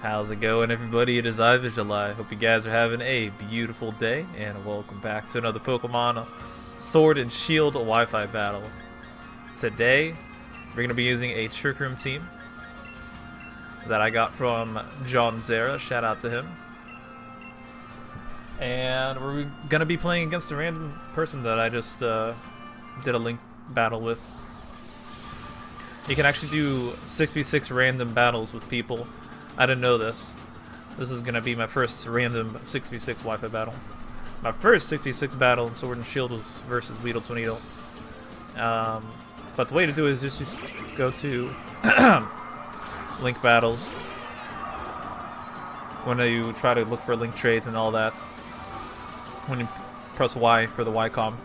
How's it going, everybody? It is iVisualize. Hope you guys are having a beautiful day, and welcome back to another Pokemon Sword and Shield Wi-Fi battle. Today, we're going to be using a Trick Room team that I got from John Zera. Shout out to him. And we're going to be playing against a random person that I just did a link battle with. You can actually do 6v6 random battles with people. I didn't know this. This is going to be my first random 6v6 Wi-Fi battle. My first 6v6 battle in Sword and Shield was versus Weedle to Needle. But the way to do it is just go to link battles when you try to look for link trades and all that. When you press Y for the Y-com.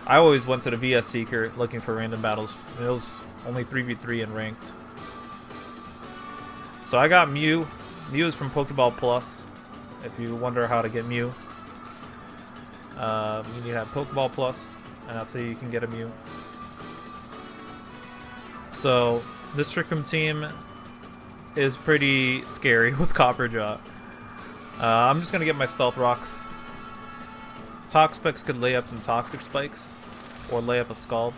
I always went to the VS Seeker looking for random battles. It was only 3v3 and ranked. So I got Mew. Mew is from Pokeball Plus. If you wonder how to get Mew, you need to have Pokeball Plus, and that's how you can get a Mew. So this Trick Room team is pretty scary with Copperajah. I'm just gonna get my Stealth Rocks. Toxapex could lay up some Toxic Spikes, or lay up a Scald.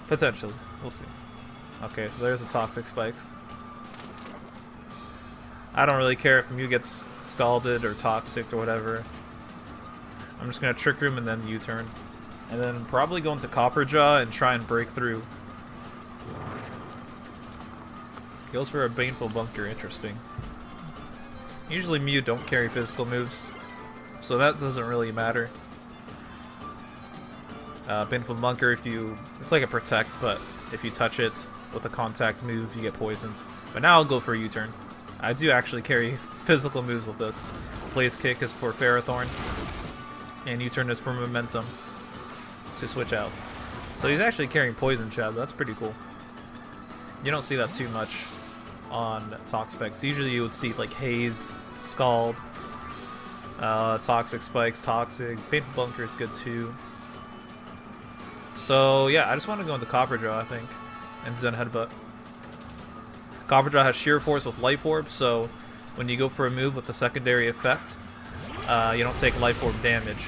Potentially, we'll see. Okay, so there's the Toxic Spikes. I don't really care if Mew gets scalded or toxic or whatever. I'm just gonna Trick Room and then U-turn. And then probably go into Copperajah and try and break through. Goes for a Baneful Bunker, interesting. Usually Mew don't carry physical moves, so that doesn't really matter. Baneful Bunker, it's like a Protect, but if you touch it with a contact move, you get poisoned. But now I'll go for a U-turn. I do actually carry physical moves with this. Blaze Kick is for Ferrothorn, and U-turn is for Momentum to switch out. So he's actually carrying Poison Chab. That's pretty cool. You don't see that too much on Toxapex. Usually you would see like Haze, Scald, Toxic Spikes, Toxic. Painful Bunker is good too. So yeah, I just want to go into Copperajah, I think, and Zen Headbutt. Copperajah has Sheer Force with Life Orb, so when you go for a move with a secondary effect, you don't take Life Orb damage.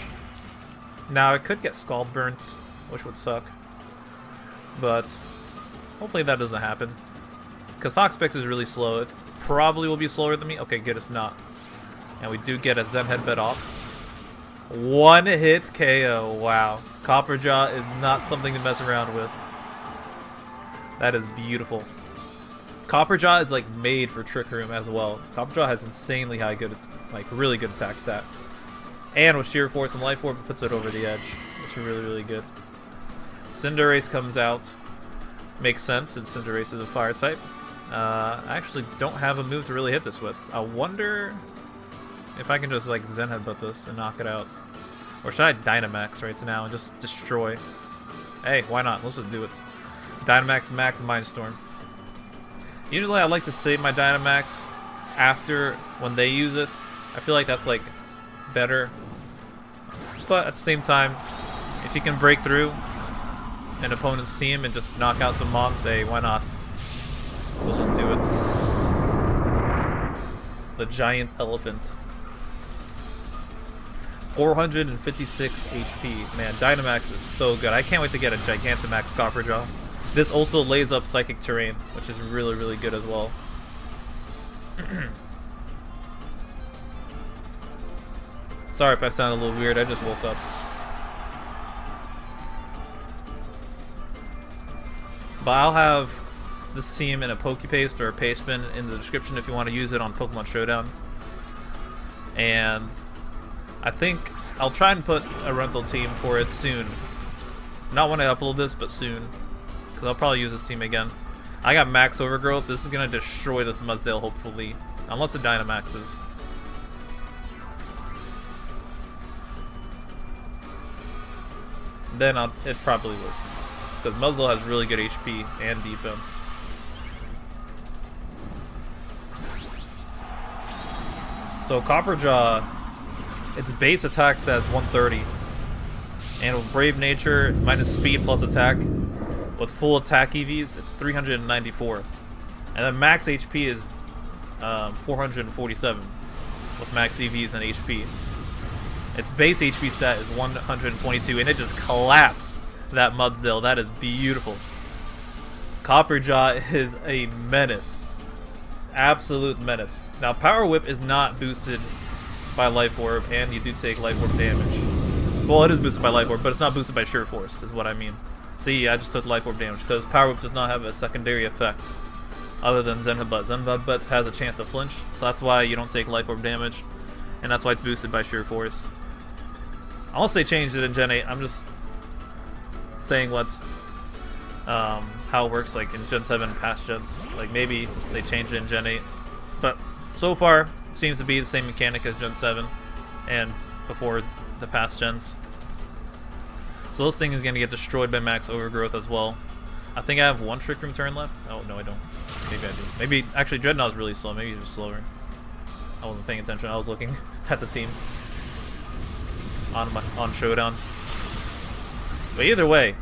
Now, it could get Scald burnt, which would suck, but hopefully that doesn't happen. Because Toxapex is really slow. It probably will be slower than me. Okay, good, it's not. And we do get a Zen Headbutt off. One hit KO, wow. Copperajah is not something to mess around with. That is beautiful. Copperajah is like made for Trick Room as well. Copperajah has insanely high really good attack stat. And with Sheer Force and Life Orb, it puts it over the edge. It's really, really good. Cinderace comes out. Makes sense since Cinderace is a fire type. I actually don't have a move to really hit this with. I wonder if I can just like Zen Headbutt this and knock it out. Or should I Dynamax right now and just destroy? Hey, why not? Let's just do it. Dynamax Max Mindstorm. Usually I like to save my Dynamax after when they use it. I feel like that's like better. But at the same time, if you can break through an opponent's team and just knock out some mons, hey, why not? We'll just do it. The Giant Elephant. 456 HP. Man, Dynamax is so good. I can't wait to get a Gigantamax Copperajah. This also lays up Psychic Terrain, which is really, really good as well. Sorry if I sound a little weird, I just woke up. But I'll have this team in a Pokepaste or a Pastebin in the description if you want to use it on Pokemon Showdown. And I think I'll try and put a rental team for it soon. Not when I upload this, but soon. Because I'll probably use this team again. I got Max Overgrowth. This is going to destroy this Mudsdale, hopefully. Unless it Dynamaxes. Then it probably would. Because Mudsdale has really good HP and defense. So Copperajah, its base attack stat is 130. And with Brave Nature, minus speed plus attack, with full attack EVs, it's 394. And then max HP is 447 with max EVs and HP. Its base HP stat is 122, and it just collapsed that Mudsdale. That is beautiful. Copperajah is a menace. Absolute menace. Now, Power Whip is not boosted by Life Orb, and you do take Life Orb damage. Well, it is boosted by Life Orb, but it's not boosted by Sheer Force, is what I mean. See, I just took Life Orb damage, because Power Whip does not have a secondary effect other than Zen Headbutt. Zen Headbutt has a chance to flinch, so that's why you don't take Life Orb damage, and that's why it's boosted by Sheer Force. Unless they changed it in Gen 8, I'm just saying what's how it works like in Gen 7 and past gens. Like maybe they changed it in Gen 8, but so far seems to be the same mechanic as Gen 7 and before the past gens. So this thing is going to get destroyed by max overgrowth as well. I think I have one Trick Room turn left. Oh no, I don't. Maybe I do. Maybe actually Dreadnought's really slow. Maybe he's just slower. I wasn't paying attention. I was looking at the team on Showdown. But either way,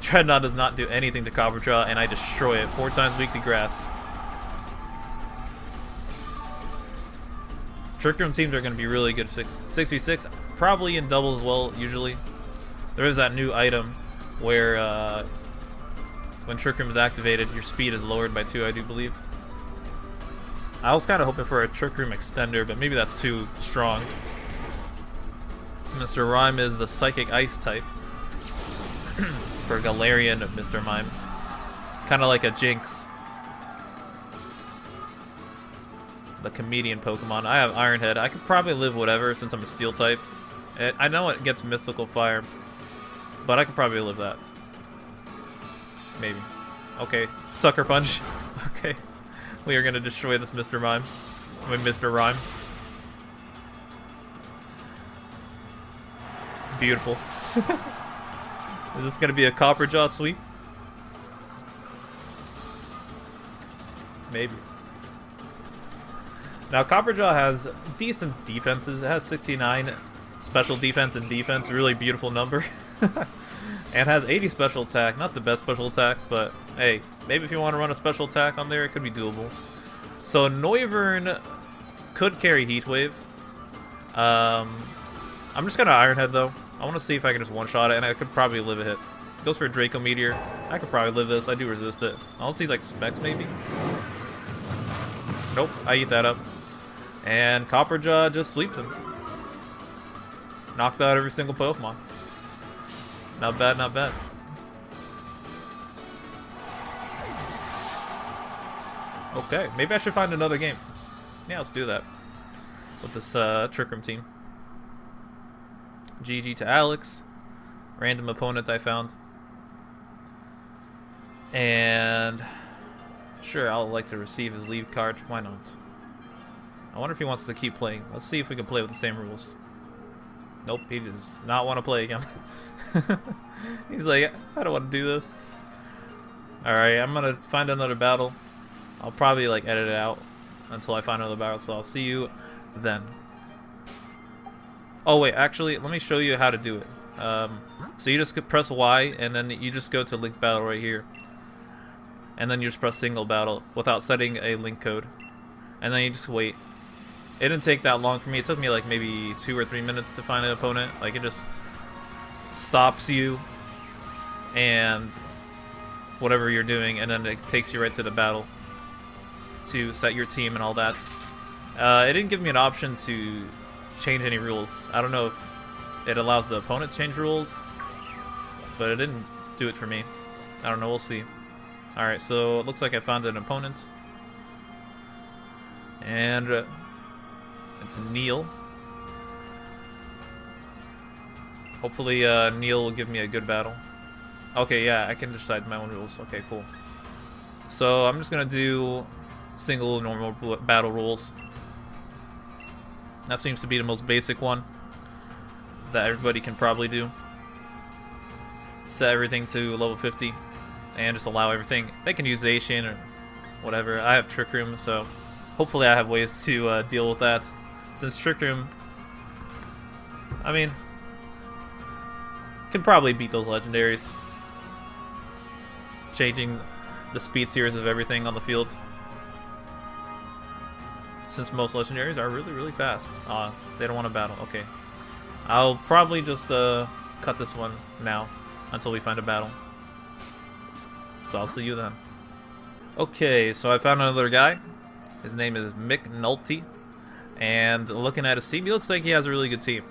Dreadnought does not do anything to Copperajah, and I destroy it. 4 times weak to grass. Trick Room teams are going to be really good. 6v6, probably in double as well, usually. There is that new item where when Trick Room is activated, your speed is lowered by 2, I do believe. I was kind of hoping for a Trick Room extender, but maybe that's too strong. Mr. Rhyme is the Psychic Ice type for Galarian Mr. Mime. Kind of like a Jinx. The comedian Pokemon. I have Iron Head. I could probably live whatever since I'm a Steel type. I know it gets Mystical Fire, but I could probably live that. Maybe. Okay. Sucker Punch. Okay. We are going to destroy this Mr. Mime. I mean, Mr. Rhyme. Beautiful. Is this going to be a Copperajah sweep? Maybe. Now, Copperajah has decent defenses. It has 69 special defense and defense. Really beautiful number. And has 80 special attack. Not the best special attack, but hey, maybe if you want to run a special attack on there, it could be doable. So Noivern could carry Heat Wave. I'm just going to Iron Head, though. I want to see if I can just one-shot it, and I could probably live a hit. Goes for a Draco Meteor. I could probably live this. I do resist it. I'll see like Specs, maybe. Nope, I eat that up. And Copperajah just sweeps him. Knocked out every single Pokemon. Not bad, not bad. Okay, maybe I should find another game. Yeah, let's do that. With this Trick Room team. GG to Alex. Random opponent I found. And sure, I'll like to receive his lead card. Why not? I wonder if he wants to keep playing. Let's see if we can play with the same rules. Nope, he does not want to play again. He's like, I don't want to do this. Alright, I'm gonna find another battle. I'll probably like edit it out until I find another battle, so I'll see you then. Oh wait, actually, let me show you how to do it. So you just press Y, and then you just go to link battle right here. And then you just press single battle without setting a link code. And then you just wait. It didn't take that long for me. It took me like maybe 2 or 3 minutes to find an opponent. Like, it just stops you and whatever you're doing, and then it takes you right to the battle to set your team and all that. It didn't give me an option to change any rules. I don't know if it allows the opponent to change rules, but it didn't do it for me. I don't know, we'll see. Alright, so it looks like I found an opponent. And it's Neil. Hopefully Neil will give me a good battle. Okay, yeah, I can decide my own rules. Okay, cool. So I'm just going to do single normal battle rules. That seems to be the most basic one that everybody can probably do. Set everything to level 50 and just allow everything. They can use Zacian or whatever. I have Trick Room, so hopefully I have ways to deal with that. Since Trick Room, I mean, can probably beat those legendaries. Changing the speed tiers of everything on the field. since most legendaries are really, really fast. They don't want to battle. Okay. I'll probably just cut this one now until we find a battle. So I'll see you then. Okay, so I found another guy. His name is McNulty. And looking at his team, he looks like he has a really good team.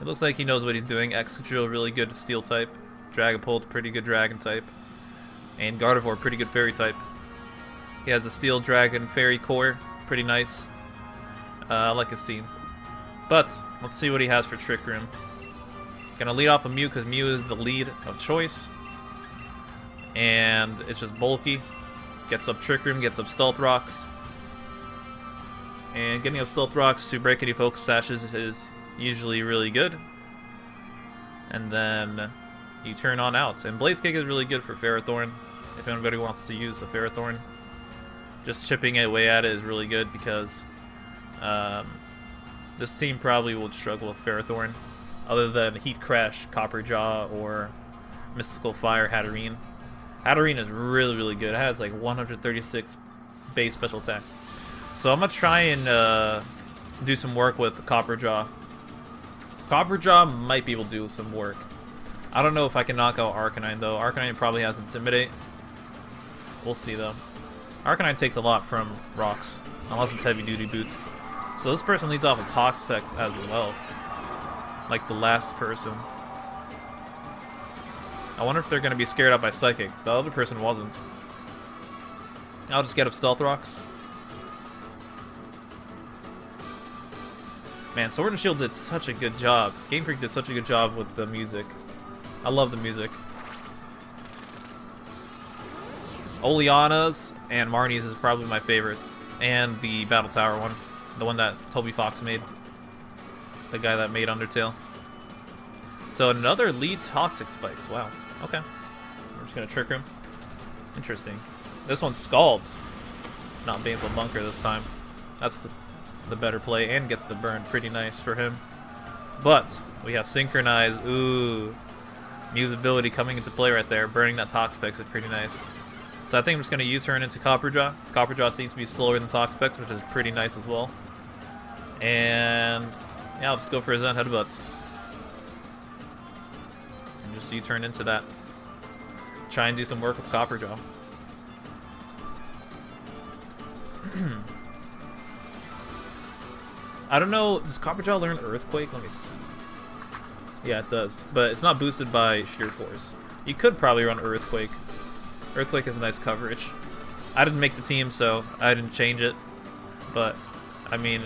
It looks like he knows what he's doing. Excadrill, really good steel type. Dragapult, pretty good dragon type. And Gardevoir, pretty good fairy type. He has a steel dragon fairy core, pretty nice. I like his team. But let's see what he has for Trick Room. Gonna lead off with Mew because Mew is the lead of choice. And it's just bulky. Gets up Trick Room, gets up Stealth Rocks. And getting up Stealth Rocks to break any focus sashes is usually really good. And then you turn on out. And Blaze Kick is really good for Ferrothorn, if anybody wants to use a Ferrothorn. Just chipping away at it is really good because this team probably will struggle with Ferrothorn, other than Heat Crash, Copperajah, or Mystical Fire Hatterene. Hatterene is really, really good. It has like 136 base special attack. So I'm going to try and do some work with Copperajah. Copperajah might be able to do some work. I don't know if I can knock out Arcanine, though. Arcanine probably has Intimidate. We'll see, though. Arcanine takes a lot from rocks, unless it's heavy-duty boots. So this person leads off with Toxapex as well. Like the last person. I wonder if they're going to be scared out by Psychic. The other person wasn't. I'll just get up Stealth Rocks. Man, Sword and Shield did such a good job. Game Freak did such a good job with the music. I love the music. Oleana's and Marnie's is probably my favorite. And the Battle Tower one. The one that Toby Fox made. The guy that made Undertale. So another lead Toxic Spikes. Wow. Okay. We're just going to Trick Room. Interesting. This one's Scalds. Not Baneful Bunker this time. That's the better play and gets the burn. Pretty nice for him. But we have Synchronize. Ooh. Mew's ability coming into play right there. Burning that Toxapex is pretty nice. So I think I'm just going to U-turn into Copperajah. Copperajah seems to be slower than Toxapex, which is pretty nice as well. And yeah, I'll just go for a Zen Headbutt. And just U-turn into that. Try and do some work with Copperajah. I don't know, does Copperajah learn Earthquake? Let me see. Yeah, it does. But it's not boosted by Sheer Force. You could probably run Earthquake. Earthquake is a nice coverage. I didn't make the team, so I didn't change it. But, I mean,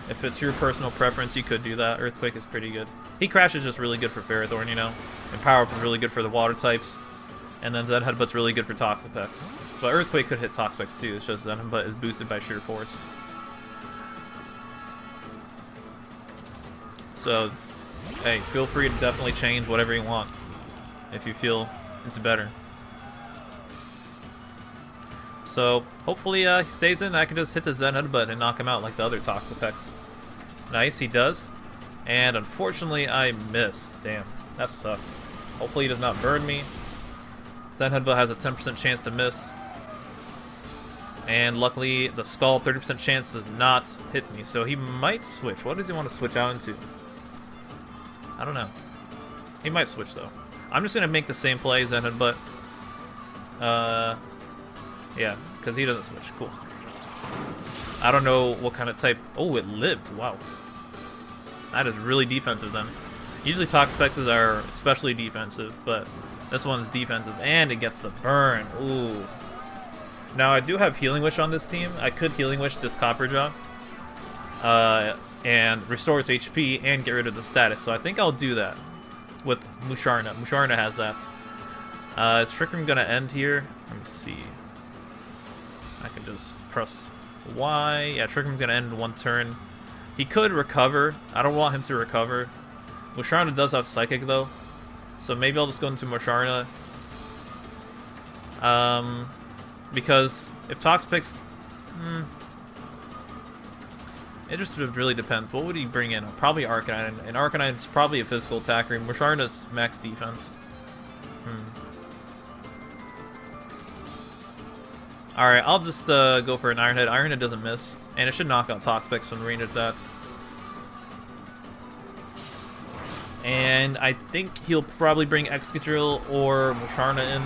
if it's your personal preference, you could do that. Earthquake is pretty good. Heat Crash is just really good for Ferrothorn, you know? And Power Up is really good for the water types. And then Zen Headbutt's really good for Toxapex. But Earthquake could hit Toxapex too, it's just Zen Headbutt is boosted by Sheer Force. So, hey, feel free to definitely change whatever you want if you feel it's better. So, hopefully he stays in. I can just hit the Zen Headbutt and knock him out like the other Toxapex. Nice, he does. And unfortunately, I miss. Damn, that sucks. Hopefully he does not burn me. Zen Headbutt has a 10% chance to miss. And luckily, the Skull, 30% chance does not hit me. So he might switch. What does he want to switch out into? I don't know. He might switch, though. I'm just going to make the same play, Zen Headbutt. Yeah, because he doesn't switch. Cool. I don't know what kind of type... Oh, it lived. Wow. That is really defensive, then. Usually Toxapexes are especially defensive, but this one's defensive, and it gets the burn. Ooh. Now, I do have Healing Wish on this team. I could Healing Wish this Copperajah. And restore its HP and get rid of the status. So I think I'll do that with Musharna. Musharna has that. Is Trick Room going to end here? Let me see. I can just press Y. Yeah, Trick Room's going to end in one turn. He could recover. I don't want him to recover. Musharna does have Psychic, though. So maybe I'll just go into Musharna. Because if Toxapex... It just really depends. What would he bring in? Probably Arcanine. And Arcanine's probably a physical attacker. And Musharna's max defense. Alright, I'll just go for an Iron Head. Iron Head doesn't miss. And it should knock out Toxpex when range it's at. And I think he'll probably bring Excadrill or Musharna in.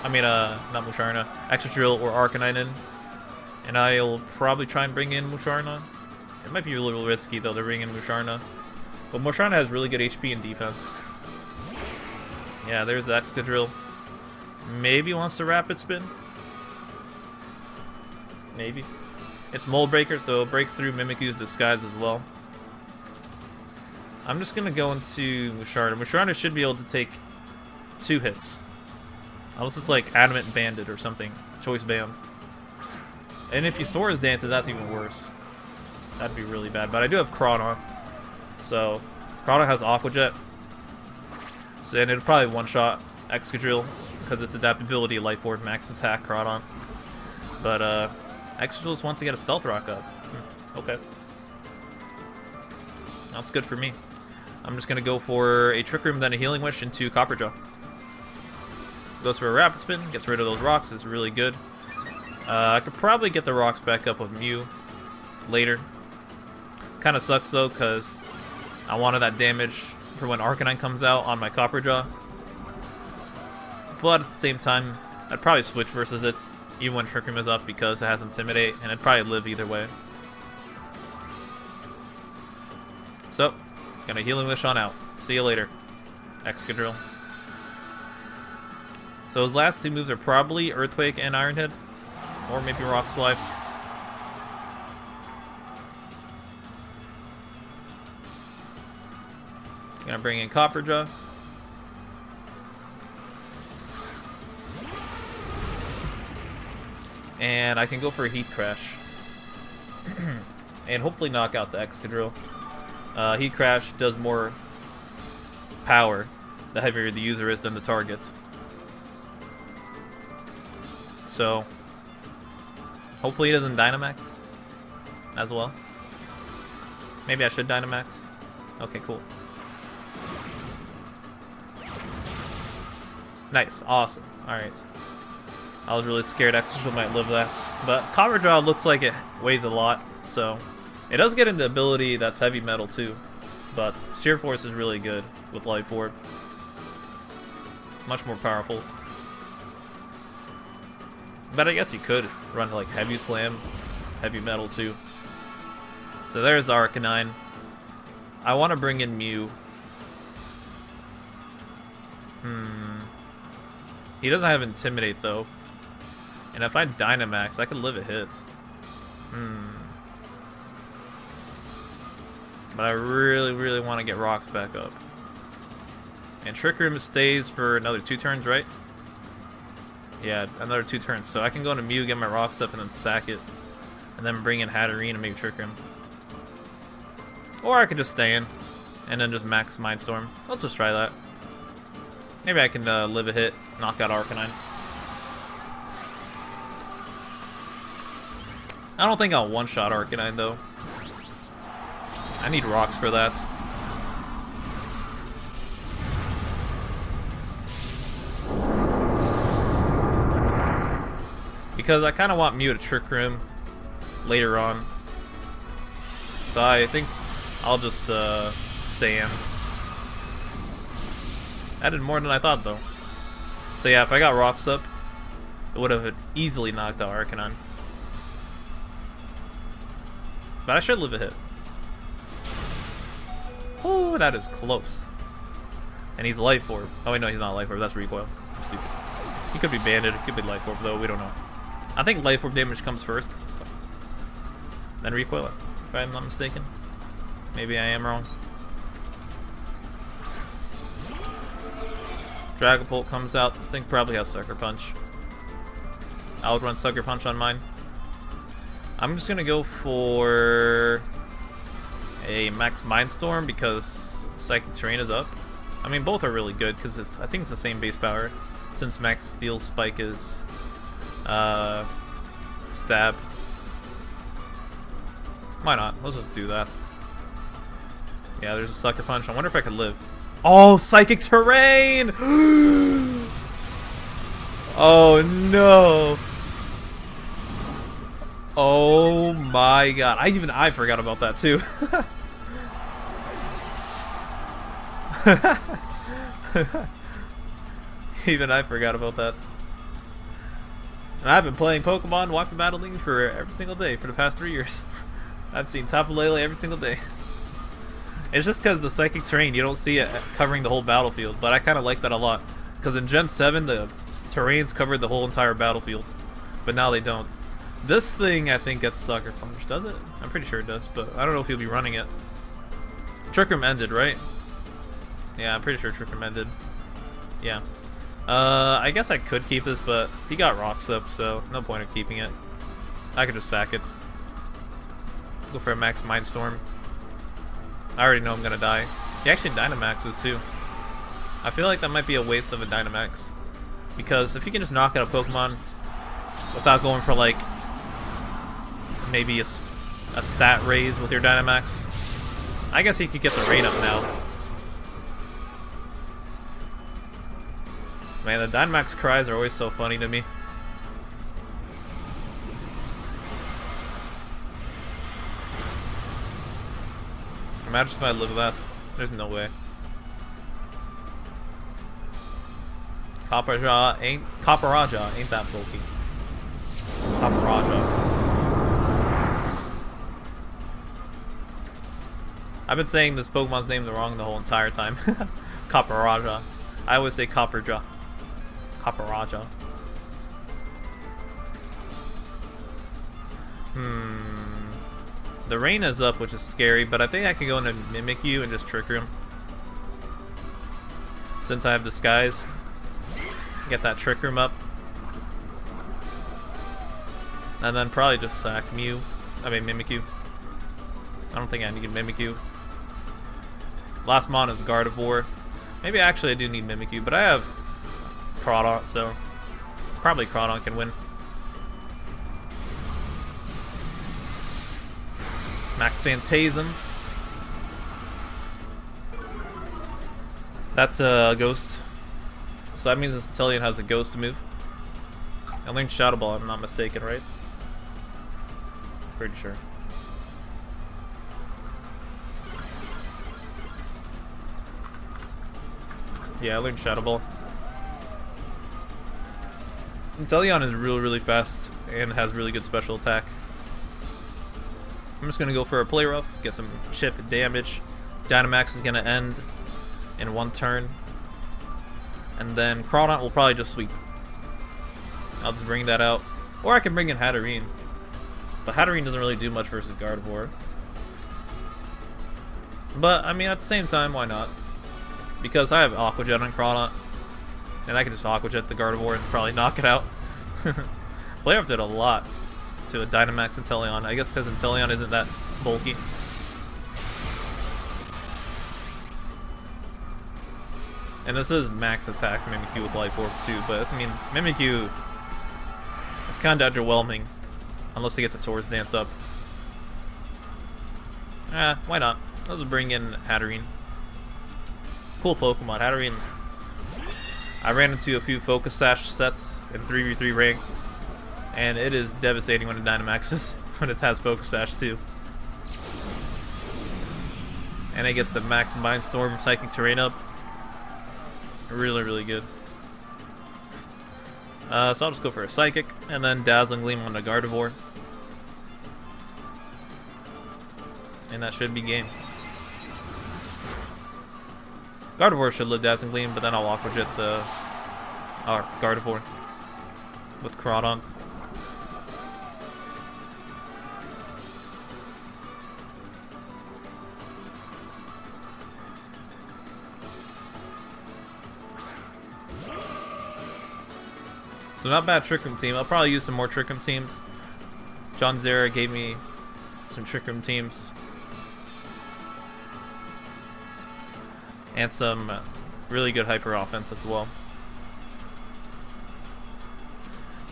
I mean, not Musharna. Excadrill or Arcanine in. And I'll probably try and bring in Musharna. It might be a little risky, though, to bring in Musharna. But Musharna has really good HP and defense. Yeah, there's the Excadrill. Maybe wants to Rapid Spin. Maybe. It's Mold Breaker, so it breaks through Mimikyu's Disguise as well. I'm just going to go into Musharna. Musharna should be able to take 2 hits. Unless it's like Adamant Bandit or something. Choice Band. And if you Sora's Dances, that's even worse. That'd be really bad. But I do have Crawdon. So, Crawdon has Aqua Jet. So, and it'll probably one-shot Excadrill because its adaptability, Life Orb, Max Attack, Crawdon. But, Excadrill just wants to get a Stealth Rock up. Okay. That's good for me. I'm just going to go for a Trick Room, then a Healing Wish into Copperajah. Goes for a Rapid Spin, gets rid of those rocks, is really good. I could probably get the rocks back up with Mew later. Kind of sucks though, because I wanted that damage for when Arcanine comes out on my Copperajah. But at the same time, I'd probably switch versus it, even when Trick Room is up, because it has Intimidate, and it'd probably live either way. So, gonna Healing Wish on out. See you later, Excadrill. So his last 2 moves are probably Earthquake and Iron Head. Or maybe Rock Slide. Gonna bring in Copperajah. And I can go for a Heat Crash. And hopefully knock out the Excadrill. Heat Crash does more power the heavier the user is than the target. So, hopefully he doesn't Dynamax as well. Maybe I should Dynamax. Okay, cool. Nice, awesome. Alright. I was really scared Excadrill might live that. But Copperajah looks like it weighs a lot, so it does get into ability that's heavy metal too. But Sheer Force is really good with Life Orb. Much more powerful. But I guess you could run like Heavy Slam, Heavy Metal too. So there's Arcanine. I want to bring in Mew. He doesn't have Intimidate though. And if I Dynamax, I could live a hit. But I really, really want to get rocks back up. And Trick Room stays for another 2 turns, right? Yeah, another 2 turns. So I can go into Mew, get my rocks up, and then sack it. And then bring in Hatterene and maybe Trick Room. Or I could just stay in. And then just max Mindstorm. Let's just try that. Maybe I can live a hit, knock out Arcanine. I don't think I'll one-shot Arcanine, though. I need rocks for that. Because I kind of want Mew to Trick Room later on. So I think I'll just stay in. I did more than I thought, though. So yeah, if I got rocks up, it would have easily knocked out Arcanine. But I should live a hit. Oh, that is close. And he's Life Orb. Oh wait, no, he's not Life Orb. That's Recoil. I'm stupid. He could be Banded. He could be Life Orb, though. We don't know. I think Life Orb damage comes first. Then Recoil, if I'm not mistaken. Maybe I am wrong. Dragapult comes out. This thing probably has Sucker Punch. I would run Sucker Punch on mine. I'm just gonna go for a Max Mindstorm because Psychic Terrain is up. I mean, both are really good because I think it's the same base power. Since Max Steel Spike is Stab. Why not? Let's just do that. Yeah, there's a Sucker Punch. I wonder if I could live. Oh, Psychic Terrain! Oh no! Oh my god. I forgot about that too. Even I forgot about that. And I've been playing Pokemon Wi-Fi battling for every single day for the past 3 years. I've seen Tapu Lele every single day. It's just because the psychic terrain, you don't see it covering the whole battlefield, but I kind of like that a lot. Because in Gen 7, the terrains covered the whole entire battlefield, but now they don't. This thing, I think, gets Sucker Punch, does it? I'm pretty sure it does, but I don't know if you'll be running it. Trick Room ended, right? Yeah, I'm pretty sure Trick Room ended. Yeah. I guess I could keep this, but he got rocks up, so no point in keeping it. I could just sack it. Go for a max Mindstorm. I already know I'm gonna die. He actually dynamaxes too. I feel like that might be a waste of a dynamax, because if you can just knock out a Pokemon without going for like maybe a stat raise with your dynamax, I guess he could get the rain up now. Man, the Dynamax cries are always so funny to me. Imagine if I live that. There's no way. Copperajah ain't that bulky. Copperajah. I've been saying this Pokemon's name wrong the whole entire time. Copperajah. I always say Copperajah. Copperajah. The rain is up, which is scary, but I think I can go into Mimikyu and just Trick Room. Since I have Disguise. Get that Trick Room up. And then probably just sack Mimikyu. I don't think I need Mimikyu. Last mon is Gardevoir. Maybe actually I do need Mimikyu, but I have Crawdont, so probably Crawdont can win. Max Phantasm. That's a ghost. So that means this Inteleon has a ghost move. I learned Shadow Ball, if I'm not mistaken, right? Pretty sure. Yeah, I learned Shadow Ball. Inteleon is really fast and has really good special attack. I'm just gonna go for a Play Rough, get some chip damage. Dynamax is gonna end in 1 turn. And then Crawdont will probably just sweep. I'll just bring that out. Or I can bring in Hatterene. But Hatterene doesn't really do much versus Gardevoir. But, I mean, at the same time, why not? Because I have Aqua Jet on Crawdont. And I can just Aqua Jet the Gardevoir and probably knock it out. Play Rough did a lot to a Dynamax Inteleon. I guess because Inteleon isn't that bulky. And this is max attack Mimikyu with Life Orb too, but I mean, Mimikyu is kind of underwhelming unless he gets a Swords Dance up. Why not? Let's bring in Hatterene. Cool Pokemon. Hatterene. I ran into a few Focus Sash sets in 3v3 ranked, and it is devastating when it Dynamaxes, when it has Focus Sash too. And it gets the max Mindstorm Psychic Terrain up. Really good. So I'll just go for a Psychic, and then Dazzling Gleam on the Gardevoir. And that should be game. Gardevoir should live Dazzling Gleam, but then I'll Aqua Jet the Gardevoir with Crawdont. So not bad Trick Room team. I'll probably use some more Trick Room teams. John Zera gave me some Trick Room teams. And some really good hyper offense as well.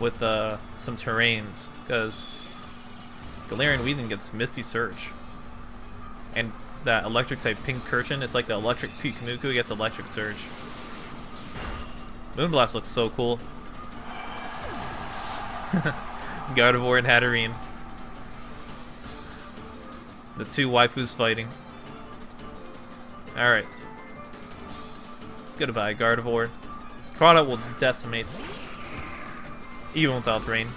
With some terrains, because Galarian Weezing gets Misty Surge. And that electric type Pink Kirchen, it's like the electric Pikanuku gets Electric Surge. Moonblast looks so cool. Gardevoir and Hatterene. The two waifus fighting. Alright. Goodbye, Gardevoir. Crawdaunt will decimate. Even without rain.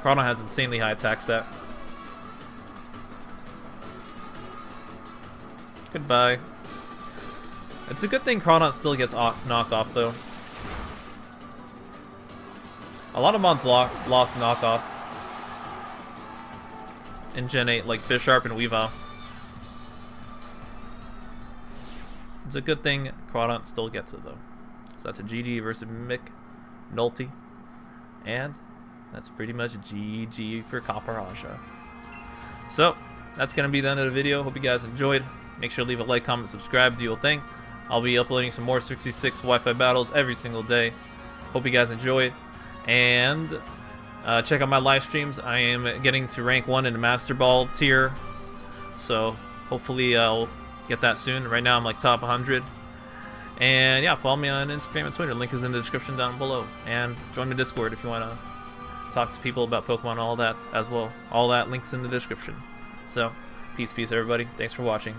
Crawdaunt has insanely high attack stat. Goodbye. It's a good thing Crawdaunt still gets knockoff, though. A lot of mods lost knockoff in Gen 8, like Bisharp and Weavile. It's a good thing Crawdaunt still gets it, though. So that's a GG versus McNulty. And that's pretty much GG for Copperajah. So, that's going to be the end of the video. Hope you guys enjoyed. Make sure to leave a like, comment, subscribe, do your thing. I'll be uploading some more 66 Wi-Fi battles every single day. Hope you guys enjoy it. And check out my live streams. I am getting to rank 1 in the Master Ball tier. So, hopefully I'll get that soon. Right now I'm like top 100. And yeah, follow me on Instagram and Twitter. Link is in the description down below. And join the Discord if you want to talk to people about Pokemon, all that as well. All that links in the description. So, peace, everybody. Thanks for watching.